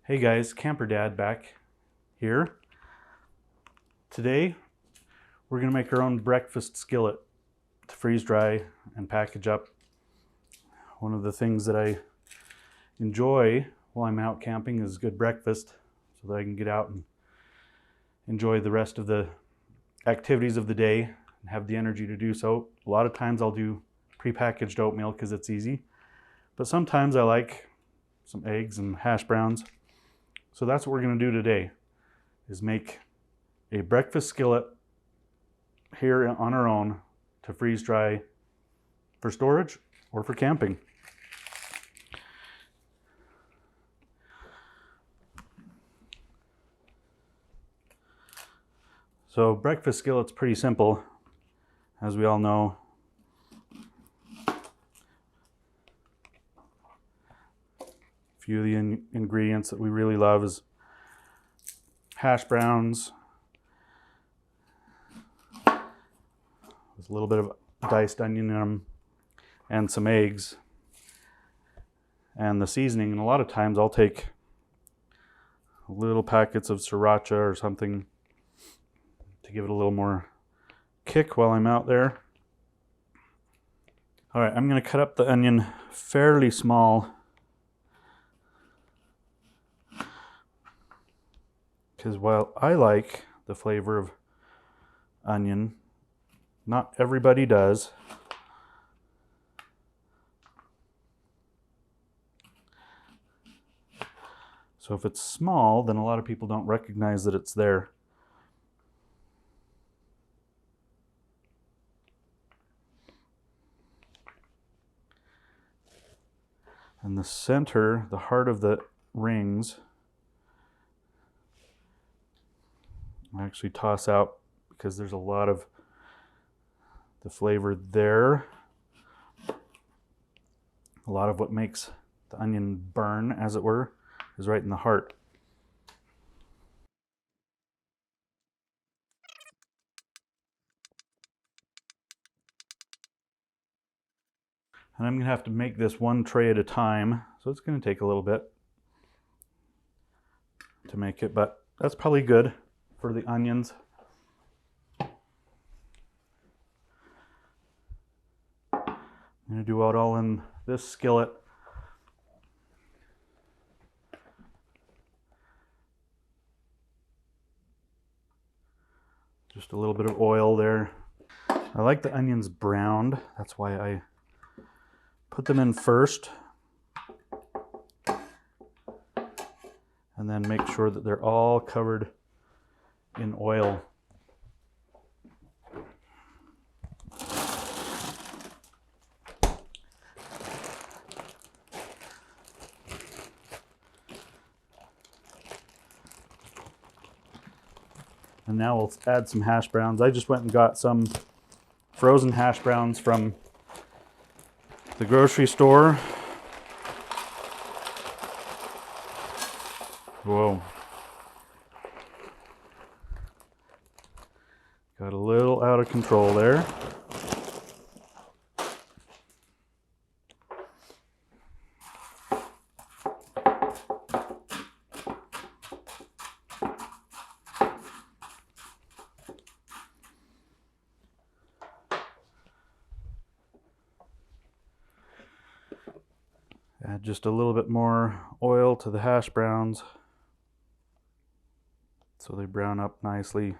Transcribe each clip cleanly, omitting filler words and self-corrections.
Hey guys, Camper Dad back here. Today we're going to make our own breakfast skillet to freeze dry and package up. One of the things that I enjoy while I'm out camping is good breakfast so that I can get out and enjoy the rest of the activities of the day and have the energy to do so. A lot of times I'll do prepackaged oatmeal because it's easy, but sometimes I like some eggs and hash browns. So that's what we're going to do today, is make a breakfast skillet here on our own to freeze dry for storage or for camping. So breakfast skillet's pretty simple, as we all know. A few of the ingredients that we really love is hash browns with a little bit of diced onion in them and some eggs and the seasoning. And a lot of times I'll take little packets of sriracha or something to give it a little more kick while I'm out there. All right, I'm going to cut up the onion fairly small because while I like the flavor of onion, not everybody does. So if it's small, then a lot of people don't recognize that it's there. And the center, the heart of the rings, I actually toss out because there's a lot of the flavor there. A lot of what makes the onion burn, as it were, is right in the heart. And I'm going to have to make this one tray at a time, so it's going to take a little bit to make it, but that's probably good for the onions. I'm going to do it all in this skillet. Just a little bit of oil there. I like the onions browned. That's why I put them in first. And then make sure that they're all covered in oil. And now we'll add some hash browns. I just went and got some frozen hash browns from the grocery store. Whoa. Got a little out of control there. Add just a little bit more oil to the hash browns so they brown up nicely.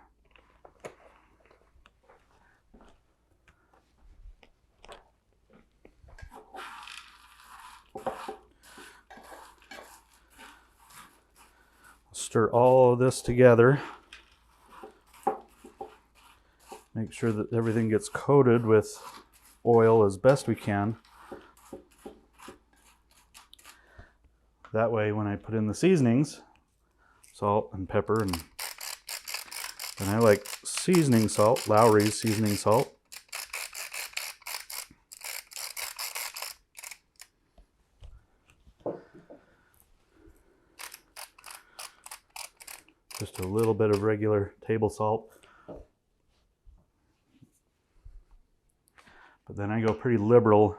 Stir all of this together. Make sure that everything gets coated with oil as best we can. That way when I put in the seasonings, salt and pepper, and I like seasoning salt, Lowry's seasoning salt. Just a little bit of regular table salt. But then I go pretty liberal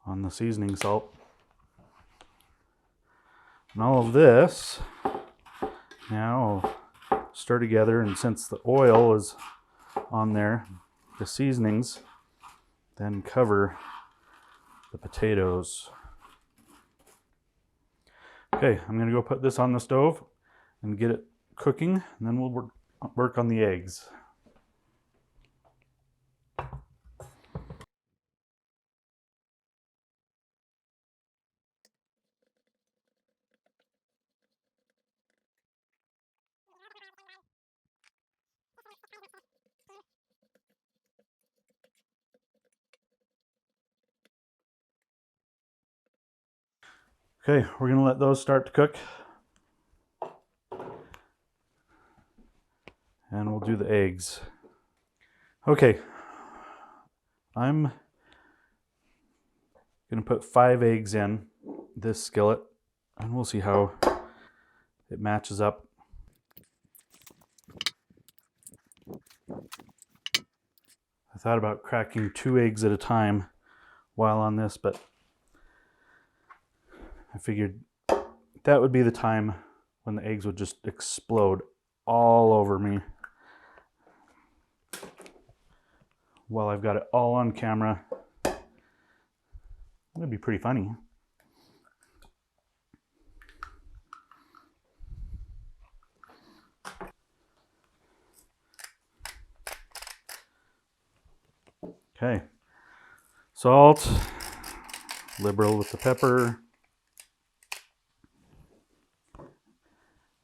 on the seasoning salt. And all of this now I'll stir together, and since the oil is on there, the seasonings then cover the potatoes. Okay, I'm going to go put this on the stove and get it cooking, and then we'll work on the eggs. Okay, we're going to let those start to cook. And we'll do the eggs. Okay, I'm going to put 5 eggs in this skillet, and we'll see how it matches up. I thought about cracking 2 eggs at a time while on this, but I figured that would be the time when the eggs would just explode all over me while I've got it all on camera. That'd be pretty funny. Okay, salt, liberal with the pepper.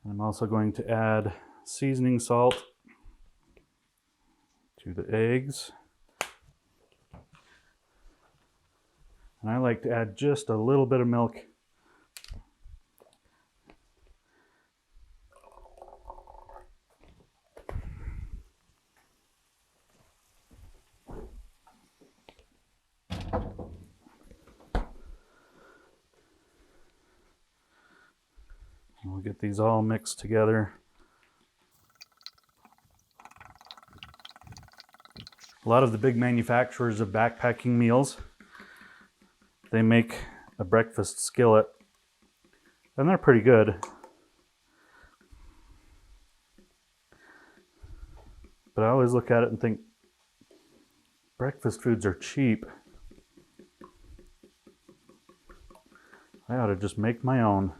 I'm also going to add seasoning salt to the eggs. And I like to add just a little bit of milk. We'll get these all mixed together. A lot of the big manufacturers of backpacking meals, they make a breakfast skillet, and they're pretty good. But I always look at it and think, breakfast foods are cheap. I ought to just make my own.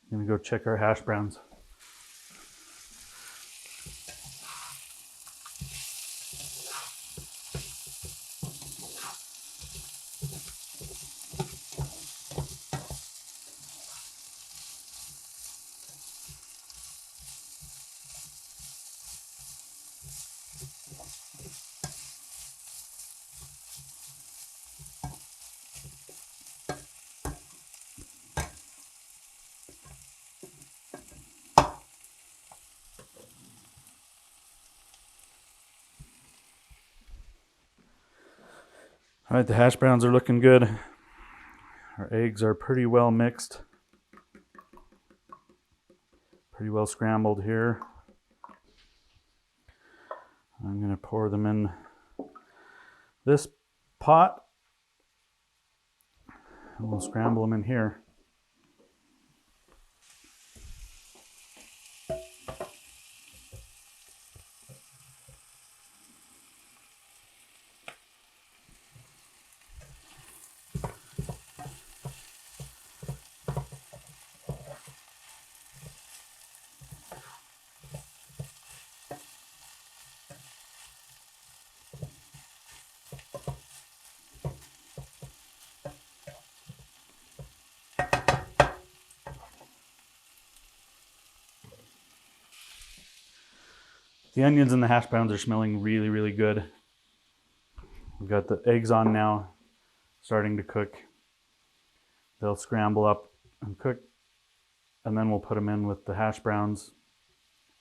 I'm gonna go check our hash browns. All right, the hash browns are looking good. Our eggs are pretty well mixed. Pretty well scrambled here. I'm going to pour them in this pot, and we'll scramble them in here. The onions and the hash browns are smelling really, really good. We've got the eggs on now, starting to cook. They'll scramble up and cook, and then we'll put them in with the hash browns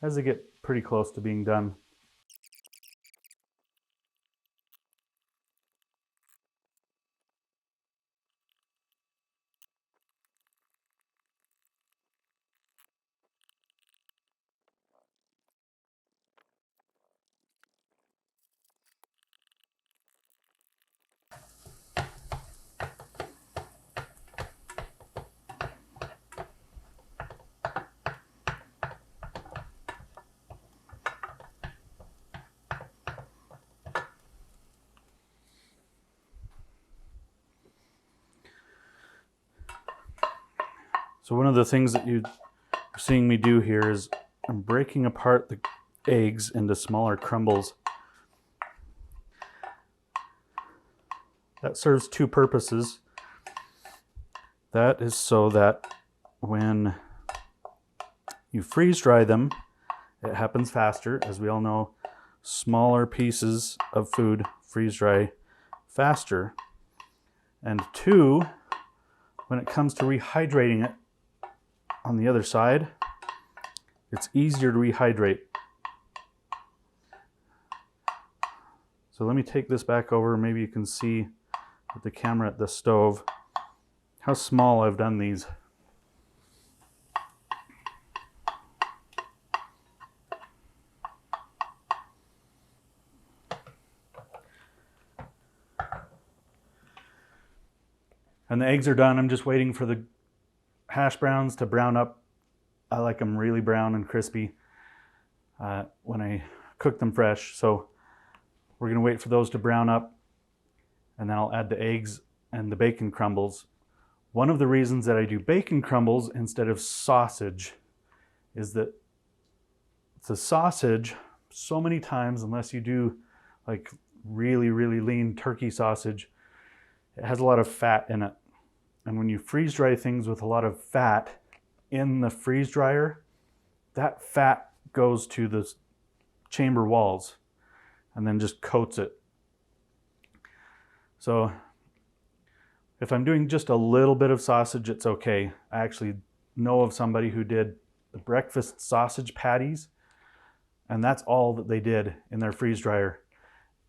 as they get pretty close to being done. So one of the things that you're seeing me do here is I'm breaking apart the eggs into smaller crumbles. That serves two purposes. That is so that when you freeze dry them, it happens faster. As we all know, smaller pieces of food freeze dry faster. And two, when it comes to rehydrating it on the other side, it's easier to rehydrate. So let me take this back over. Maybe you can see with the camera at the stove how small I've done these. And the eggs are done. I'm just waiting for the hash browns to brown up. I like them really brown and crispy when I cook them fresh. So we're going to wait for those to brown up, and then I'll add the eggs and the bacon crumbles. One of the reasons that I do bacon crumbles instead of sausage is that the sausage, so many times, unless you do like really, really lean turkey sausage, it has a lot of fat in it. And when you freeze dry things with a lot of fat in the freeze dryer, that fat goes to the chamber walls and then just coats it. So if I'm doing just a little bit of sausage, it's okay. I actually know of somebody who did the breakfast sausage patties, and that's all that they did in their freeze dryer.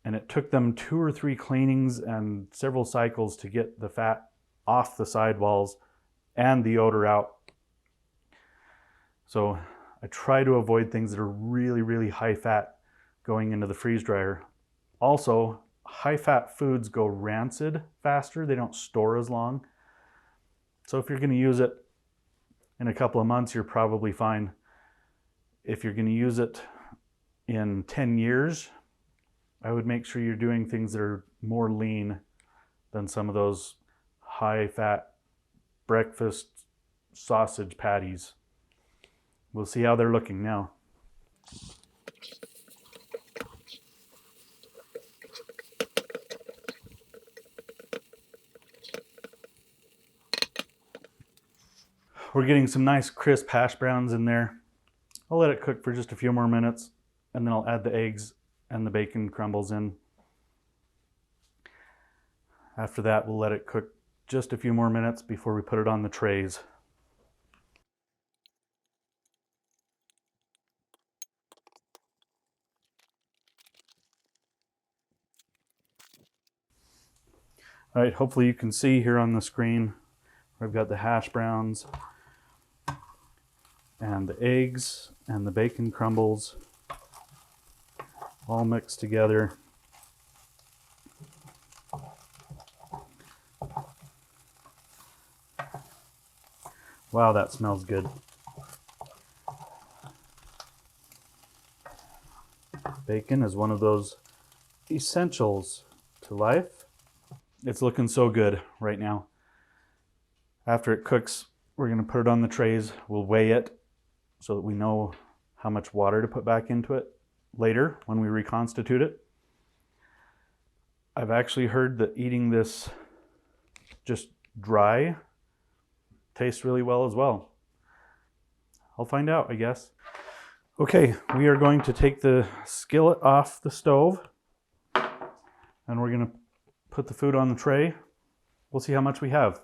And it took them 2 or 3 cleanings and several cycles to get the fat off the sidewalls and the odor out. So I try to avoid things that are really, really high fat going into the freeze dryer. Also, high fat foods go rancid faster. They don't store as long. So if you're going to use it in a couple of months, you're probably fine. If you're going to use it in 10 years, I would make sure you're doing things that are more lean than some of those high fat breakfast sausage patties. We'll see how they're looking now. We're getting some nice crisp hash browns in there. I'll let it cook for just a few more minutes, and then I'll add the eggs and the bacon crumbles in. After that, we'll let it cook just a few more minutes before we put it on the trays. All right, hopefully you can see here on the screen, I've got the hash browns and the eggs and the bacon crumbles all mixed together. Wow, that smells good. Bacon is one of those essentials to life. It's looking so good right now. After it cooks, we're going to put it on the trays. We'll weigh it so that we know how much water to put back into it later when we reconstitute it. I've actually heard that eating this just dry tastes really well as well. I'll find out, I guess. Okay, we are going to take the skillet off the stove, and we're going to put the food on the tray. We'll see how much we have.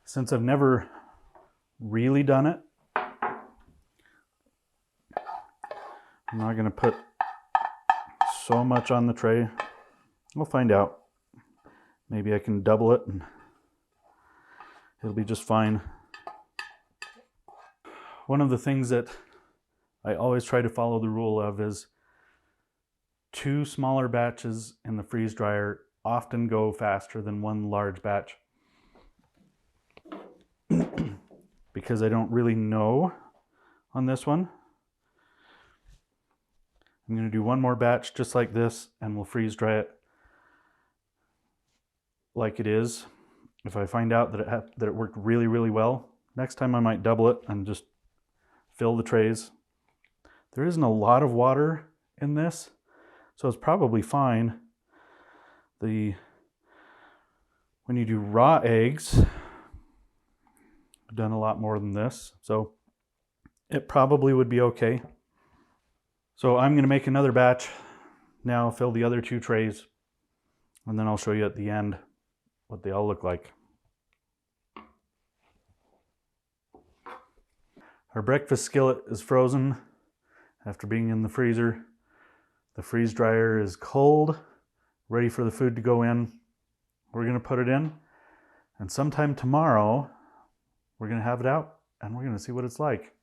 Since I've never really done it, I'm not going to put so much on the tray. We'll find out. Maybe I can double it and It'll be just fine. One of the things that I always try to follow the rule of is 2 smaller batches in the freeze dryer often go faster than 1 large batch. Because I don't really know on this one. I'm going to do 1 more batch just like this, and we'll freeze dry it like it is. If I find out that it worked really, really well, next time I might double it and just fill the trays. There isn't a lot of water in this, so it's probably fine. When you do raw eggs, I've done a lot more than this, so it probably would be okay. So I'm going to make another batch now, fill the other 2 trays, and then I'll show you at the end what they all look like. Our breakfast skillet is frozen after being in the freezer. The freeze dryer is cold, ready for the food to go in. We're going to put it in, and sometime tomorrow we're going to have it out and we're going to see what it's like.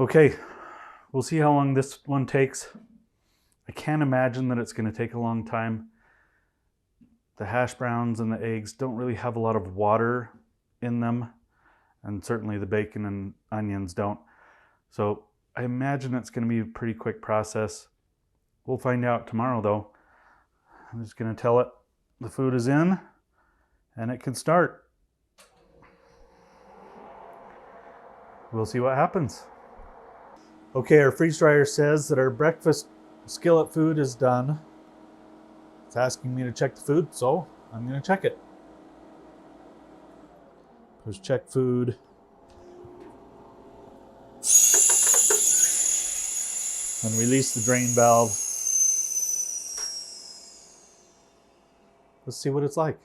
Okay, we'll see how long this one takes. I can't imagine that it's going to take a long time. The hash browns and the eggs don't really have a lot of water in them, and certainly the bacon and onions don't. So I imagine it's going to be a pretty quick process. We'll find out tomorrow though. I'm just going to tell it the food is in and it can start. We'll see what happens. Okay, our freeze dryer says that our breakfast skillet food is done. It's asking me to check the food, so I'm going to check it. Push check food. And release the drain valve. Let's see what it's like.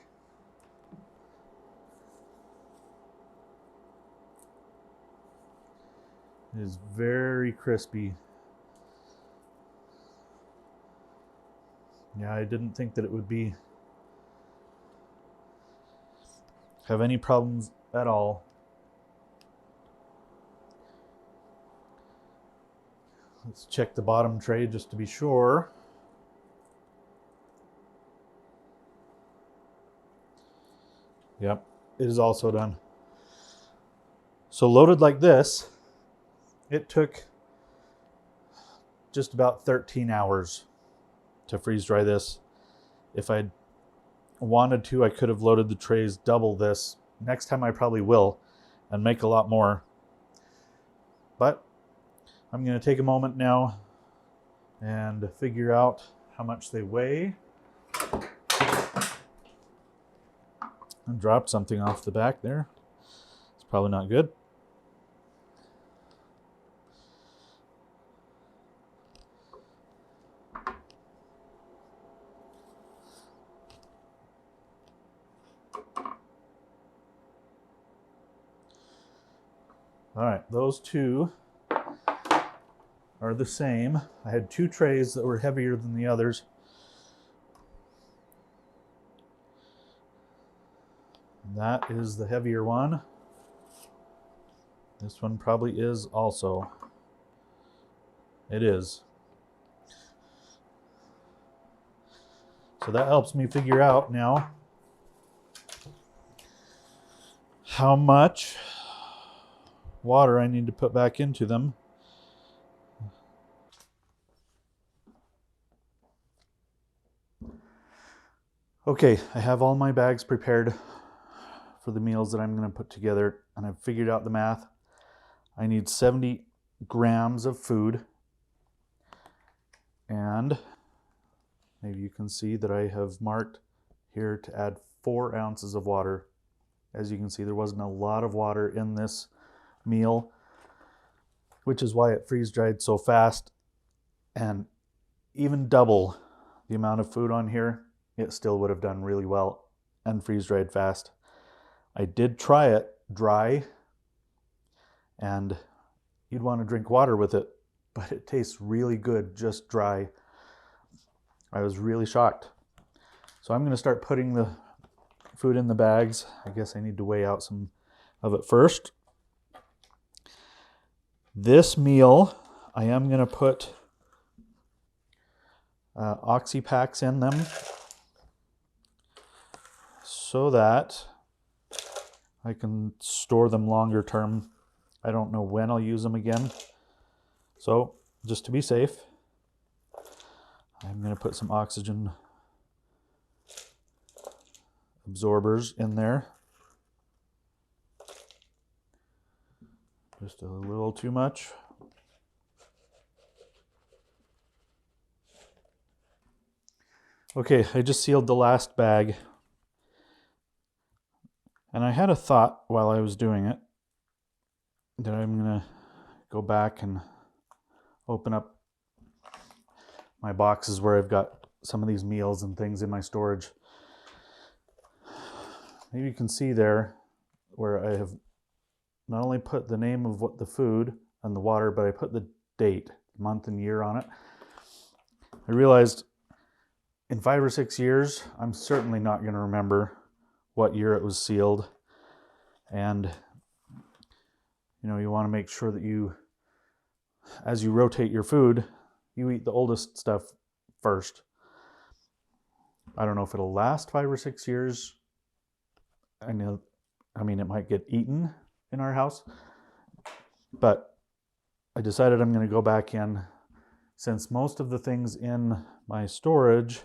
It is very crispy. Yeah, I didn't think that it would have any problems at all. Let's check the bottom tray just to be sure. Yep, it is also done. So loaded like this, it took just about 13 hours to freeze dry this. If I'd wanted to, I could have loaded the trays double this. Next time I probably will and make a lot more. But I'm going to take a moment now and figure out how much they weigh. I dropped something off the back there. It's probably not good. All right, those 2 are the same. I had 2 trays that were heavier than the others. That is the heavier one. This one probably is also. It is. So that helps me figure out now how much water I need to put back into them. Okay, I have all my bags prepared for the meals that I'm going to put together, and I've figured out the math. I need 70 grams of food, and maybe you can see that I have marked here to add 4 ounces of water As you can see, there wasn't a lot of water in this meal, which is why it freeze dried so fast. And even double the amount of food on here, it still would have done really well and freeze dried fast. I did try it dry, and you'd want to drink water with it, but it tastes really good just dry. I was really shocked. So I'm going to start putting the food in the bags. I guess I need to weigh out some of it first. This meal, I am going to put oxy packs in them so that I can store them longer term. I don't know when I'll use them again. So just to be safe, I'm going to put some oxygen absorbers in there. Just a little too much. Okay, I just sealed the last bag. And I had a thought while I was doing it that I'm going to go back and open up my boxes where I've got some of these meals and things in my storage. Maybe you can see there where I have not only put the name of what the food and the water, but I put the date, month and year on it. I realized in 5 or 6 years, I'm certainly not going to remember what year it was sealed. And you want to make sure that you, as you rotate your food, you eat the oldest stuff first. I don't know if it'll last 5 or 6 years. I mean, it might get eaten in our house, but I decided I'm going to go back in, since most of the things in my storage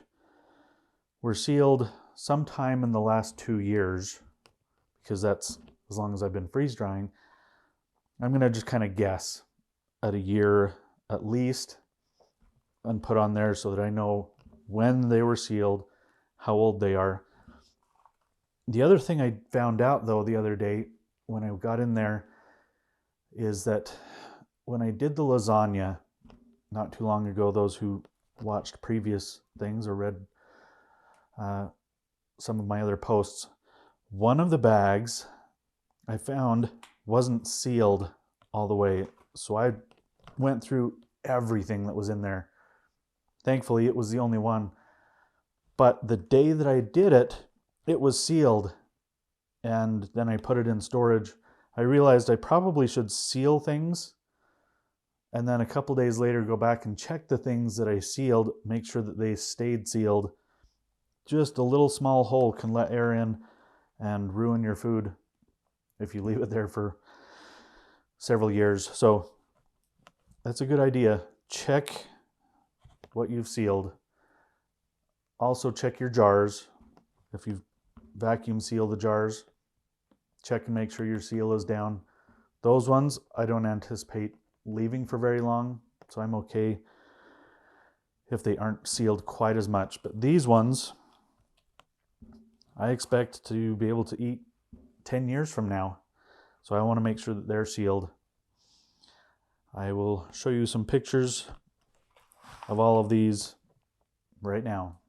were sealed sometime in the last 2 years, because that's as long as I've been freeze drying. I'm going to just kind of guess at a year at least and put on there so that I know when they were sealed, how old they are. The other thing I found out though the other day when I got in there is that when I did the lasagna not too long ago, those who watched previous things or read some of my other posts, one of the bags I found wasn't sealed all the way. So I went through everything that was in there. Thankfully, it was the only one. But the day that I did it, it was sealed. And then I put it in storage. I realized I probably should seal things and then a couple days later go back and check the things that I sealed, make sure that they stayed sealed. Just a little small hole can let air in and ruin your food if you leave it there for several years. So that's a good idea. Check what you've sealed. Also check your jars. If you've vacuum sealed the jars, check and make sure your seal is down. Those ones I don't anticipate leaving for very long, so I'm okay if they aren't sealed quite as much. But these ones, I expect to be able to eat 10 years from now. So I want to make sure that they're sealed. I will show you some pictures of all of these right now.